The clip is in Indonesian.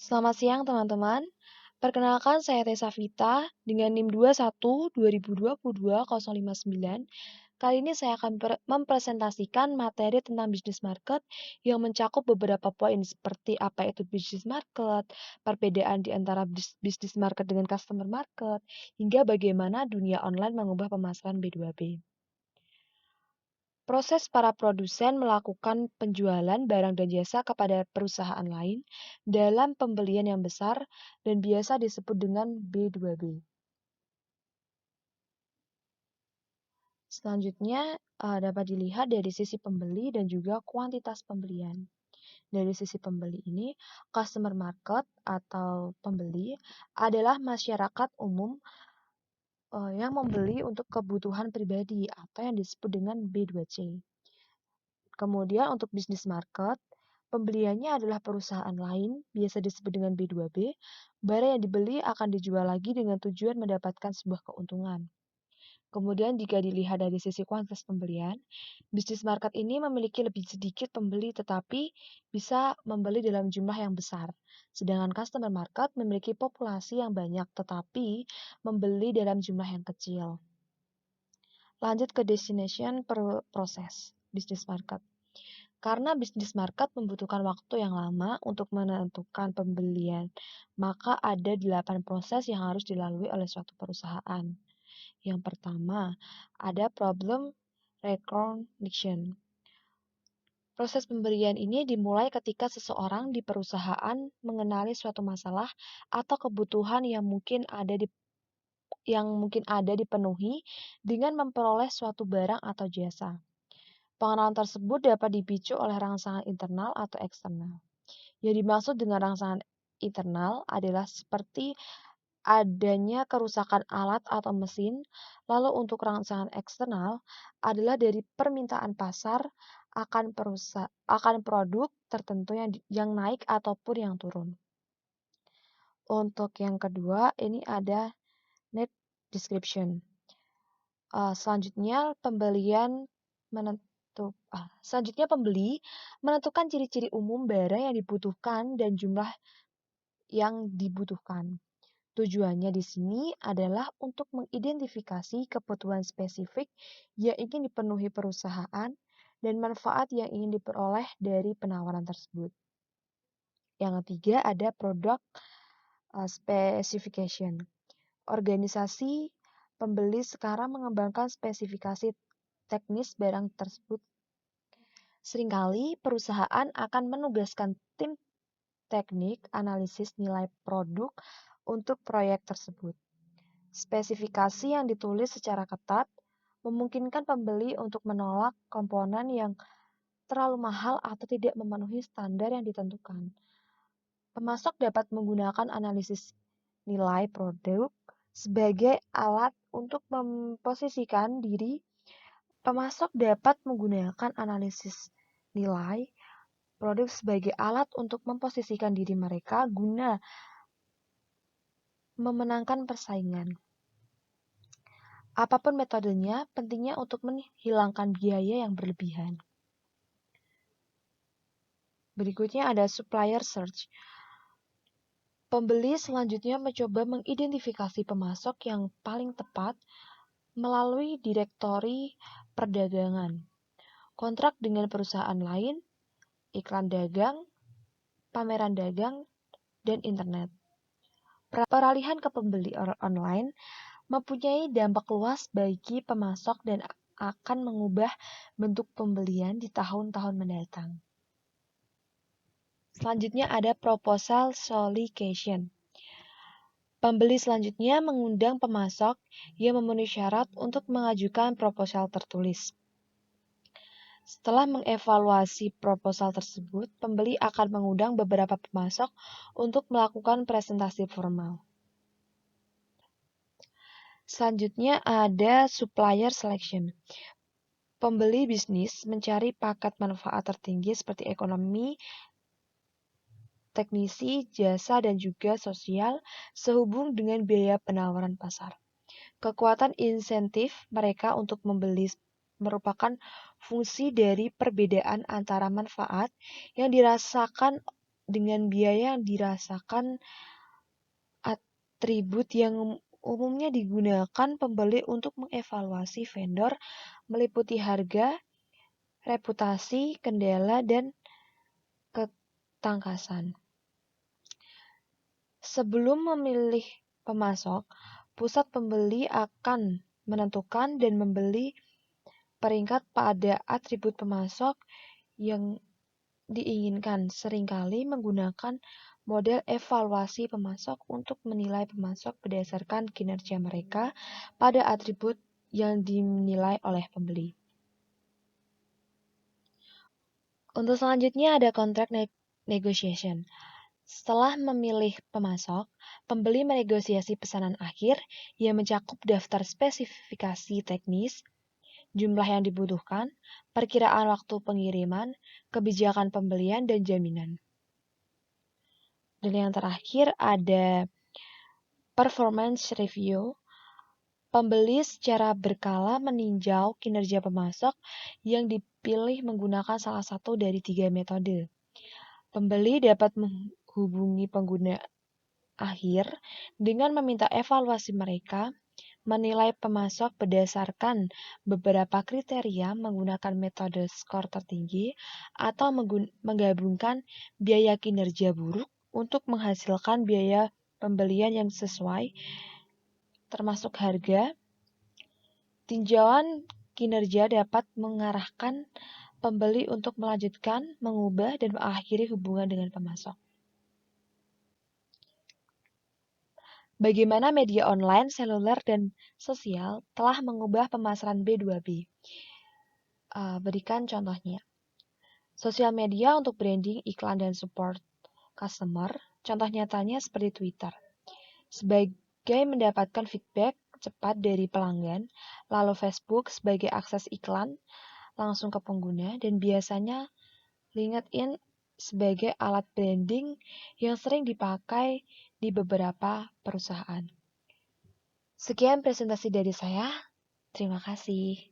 Selamat siang teman-teman. Perkenalkan saya Tessa Vita dengan NIM 21 2022 059. Kali ini saya akan mempresentasikan materi tentang bisnis market yang mencakup beberapa poin seperti apa itu bisnis market, perbedaan di antara bisnis market dengan customer market, hingga bagaimana dunia online mengubah pemasaran B2B. Proses para produsen melakukan penjualan barang dan jasa kepada perusahaan lain dalam pembelian yang besar dan biasa disebut dengan B2B. Selanjutnya, dapat dilihat dari sisi pembeli dan juga kuantitas pembelian. Dari sisi pembeli ini, customer market atau pembeli adalah masyarakat umum yang membeli untuk kebutuhan pribadi atau yang disebut dengan B2C. Kemudian untuk bisnis market, pembeliannya adalah perusahaan lain, biasa disebut dengan B2B. Barang yang dibeli akan dijual lagi dengan tujuan mendapatkan sebuah keuntungan. Kemudian jika dilihat dari sisi kuantitas pembelian, bisnis market ini memiliki lebih sedikit pembeli tetapi bisa membeli dalam jumlah yang besar. Sedangkan customer market memiliki populasi yang banyak tetapi membeli dalam jumlah yang kecil. Lanjut ke destination proses bisnis market. Karena bisnis market membutuhkan waktu yang lama untuk menentukan pembelian, maka ada 8 proses yang harus dilalui oleh suatu perusahaan. Yang pertama, ada problem recognition. Proses pembelian ini dimulai ketika seseorang di perusahaan mengenali suatu masalah atau kebutuhan yang mungkin ada dipenuhi dengan memperoleh suatu barang atau jasa. Pengenalan tersebut dapat dipicu oleh rangsangan internal atau eksternal. Yang dimaksud dengan rangsangan internal adalah seperti adanya kerusakan alat atau mesin, lalu untuk rangsangan eksternal adalah dari permintaan pasar akan produk tertentu yang naik ataupun yang turun. Untuk yang kedua, ini ada need description. Selanjutnya pembeli menentukan ciri-ciri umum barang yang dibutuhkan dan jumlah yang dibutuhkan. Tujuannya di sini adalah untuk mengidentifikasi kebutuhan spesifik yang ingin dipenuhi perusahaan dan manfaat yang ingin diperoleh dari penawaran tersebut. Yang ketiga ada product specification. Organisasi pembeli sekarang mengembangkan spesifikasi teknis barang tersebut. Seringkali perusahaan akan menugaskan tim teknik analisis nilai produk untuk proyek tersebut. Spesifikasi yang ditulis secara ketat memungkinkan pembeli untuk menolak komponen yang terlalu mahal atau tidak memenuhi standar yang ditentukan. Pemasok dapat menggunakan analisis nilai produk sebagai alat untuk memposisikan diri. Pemasok dapat menggunakan analisis nilai produk sebagai alat untuk memposisikan diri mereka guna memenangkan persaingan. Apapun metodenya, pentingnya untuk menghilangkan biaya yang berlebihan. Berikutnya ada supplier search. Pembeli selanjutnya mencoba mengidentifikasi pemasok yang paling tepat melalui direktori perdagangan, kontrak dengan perusahaan lain, iklan dagang, pameran dagang, dan internet. Peralihan ke pembeli online mempunyai dampak luas bagi pemasok dan akan mengubah bentuk pembelian di tahun-tahun mendatang. Selanjutnya ada proposal solicitation. Pembeli selanjutnya mengundang pemasok yang memenuhi syarat untuk mengajukan proposal tertulis. Setelah mengevaluasi proposal tersebut, pembeli akan mengundang beberapa pemasok untuk melakukan presentasi formal. Selanjutnya ada supplier selection. Pembeli bisnis mencari paket manfaat tertinggi seperti ekonomi, teknisi, jasa, dan juga sosial sehubung dengan biaya penawaran pasar. Kekuatan insentif mereka untuk membeli merupakan fungsi dari perbedaan antara manfaat yang dirasakan dengan biaya yang dirasakan atribut yang umumnya digunakan pembeli untuk mengevaluasi vendor meliputi harga, reputasi, kendala, dan ketangkasan. Sebelum memilih pemasok, pusat pembeli akan menentukan dan membeli peringkat pada atribut pemasok yang diinginkan, seringkali menggunakan model evaluasi pemasok untuk menilai pemasok berdasarkan kinerja mereka pada atribut yang dinilai oleh pembeli. Untuk selanjutnya ada kontrak negotiation. Setelah memilih pemasok, pembeli menegosiasi pesanan akhir yang mencakup daftar spesifikasi teknis, jumlah yang dibutuhkan, perkiraan waktu pengiriman, kebijakan pembelian, dan jaminan. Dan yang terakhir ada performance review. Pembeli secara berkala meninjau kinerja pemasok yang dipilih menggunakan salah satu dari 3 metode. Pembeli dapat menghubungi pengguna akhir dengan meminta evaluasi mereka, menilai pemasok berdasarkan beberapa kriteria menggunakan metode skor tertinggi, atau menggabungkan biaya kinerja buruk untuk menghasilkan biaya pembelian yang sesuai, termasuk harga. Tinjauan kinerja dapat mengarahkan pembeli untuk melanjutkan, mengubah, dan mengakhiri hubungan dengan pemasok. Bagaimana media online, seluler, dan sosial telah mengubah pemasaran B2B? Berikan contohnya. Sosial media untuk branding, iklan, dan support customer. Contoh nyatanya seperti Twitter. Sebagai mendapatkan feedback cepat dari pelanggan, lalu Facebook sebagai akses iklan langsung ke pengguna, dan biasanya LinkedIn sebagai alat branding yang sering dipakai di beberapa perusahaan. Sekian presentasi dari saya. Terima kasih.